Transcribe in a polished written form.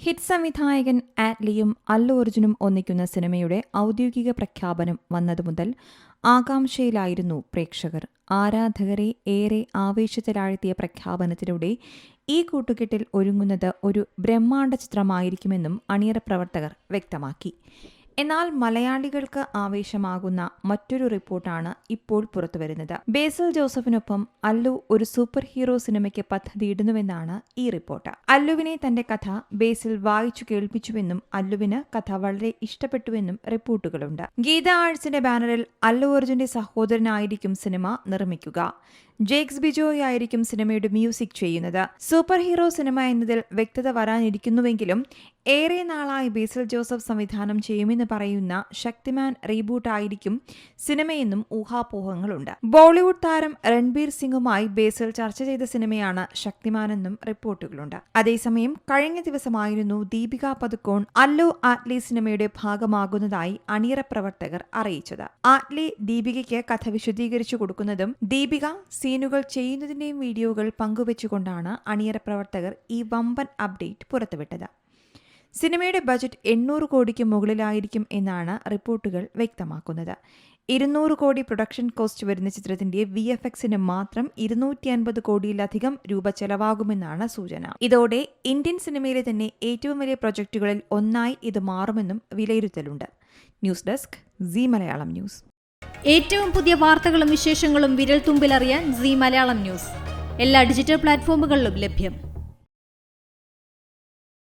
Hit സംവിധായകൻ ആറ്റ്ലിയും അല്ലു അർജുനും ഒന്നിക്കുന്ന സിനിമയുടെ ഔദ്യോഗിക പ്രഖ്യാപനം വന്നതു മുതൽ ആകാംക്ഷയിലായിരുന്നു പ്രേക്ഷകർ. ആരാധകരെ ഏറെ ആവേശത്തിലാഴ്ത്തിയ പ്രഖ്യാപനത്തിലൂടെ ഈ കൂട്ടുകെട്ടിൽ ഒരുങ്ങുന്നത് ഒരു ബ്രഹ്മാണ്ഡ ചിത്രമായിരിക്കുമെന്നും അണിയറ പ്രവർത്തകർ വ്യക്തമാക്കി. എന്നാൽ മലയാളികൾക്ക് ആവേശമാകുന്ന മറ്റൊരു റിപ്പോർട്ടാണ് ഇപ്പോൾ പുറത്തുവരുന്നത്. ബേസിൽ ജോസഫിനൊപ്പം അല്ലു ഒരു സൂപ്പർ ഹീറോ സിനിമയ്ക്ക് പദ്ധതിയിടുന്നുവെന്നാണ് ഈ റിപ്പോർട്ട്. അല്ലുവിനെ തന്റെ കഥ ബേസിൽ വായിച്ചു കേൾപ്പിച്ചുവെന്നും അല്ലുവിന് കഥ വളരെ ഇഷ്ടപ്പെട്ടുവെന്നും റിപ്പോർട്ടുകളുണ്ട്. ഗീത ആർട്സിന്റെ ബാനറിൽ അല്ലു അർജുന്റെ സഹോദരനായിരിക്കും സിനിമ നിർമ്മിക്കുക. ജേക്സ് ബിജോയ് ആയിരിക്കും സിനിമയുടെ മ്യൂസിക് ചെയ്യുന്നത്. സൂപ്പർ ഹീറോ സിനിമ എന്നതിൽ വ്യക്തത വരാനിരിക്കുന്നുവെങ്കിലും ഏറെ നാളായി ബേസിൽ ജോസഫ് സംവിധാനം ചെയ്യുമെന്ന് പറയുന്ന ശക്തിമാൻ റീബൂട്ട് ആയിരിക്കും സിനിമയെന്നും ഊഹാപോഹങ്ങളുണ്ട്. ബോളിവുഡ് താരം രൺബീർ സിംഗുമായി ബേസിൽ ചർച്ച ചെയ്ത സിനിമയാണ് ശക്തിമാനെന്നും റിപ്പോർട്ടുകളുണ്ട്. അതേസമയം കഴിഞ്ഞ ദിവസമായിരുന്നു ദീപിക പദുക്കോൺ അല്ലു ആറ്റ്ലി സിനിമയുടെ ഭാഗമാകുന്നതായി അണിയറ പ്രവർത്തകർ അറിയിച്ചത്. ആറ്റ്ലി ദീപികയ്ക്ക് കഥ വിശദീകരിച്ചു കൊടുക്കുന്നതും ദീപിക സീനുകൾ ചെയ്യുന്നതിന്റെയും വീഡിയോകൾ പങ്കുവച്ചുകൊണ്ടാണ് അണിയറ പ്രവർത്തകർ ഈ വമ്പൻ അപ്ഡേറ്റ് പുറത്തുവിട്ടത്. സിനിമയുടെ ബജറ്റ് 800 കോടിക്ക് മുകളിലായിരിക്കും എന്നാണ് റിപ്പോർട്ടുകൾ വ്യക്തമാക്കുന്നത്. 200 കോടി പ്രൊഡക്ഷൻ കോസ്റ്റ് വരുന്ന ചിത്രത്തിന്റെ VFXന് മാത്രം 250 കോടിയിലധികം രൂപ ചെലവാകുമെന്നാണ് സൂചന. ഇതോടെ ഇന്ത്യൻ സിനിമയിലെ തന്നെ ഏറ്റവും വലിയ പ്രൊജക്ടുകളിൽ ഒന്നായി ഇത് മാറുമെന്നും വിലയിരുത്തലുണ്ട്. News desk Zee Malayalam news. ഏറ്റവും പുതിയ വാർത്തകളും വിശേഷങ്ങളും വിരൽ തുമ്പിലറിയാൻ സീ മലയാളം ന്യൂസ് എല്ലാ ഡിജിറ്റൽ പ്ലാറ്റ്ഫോമുകളിലും ലഭ്യം.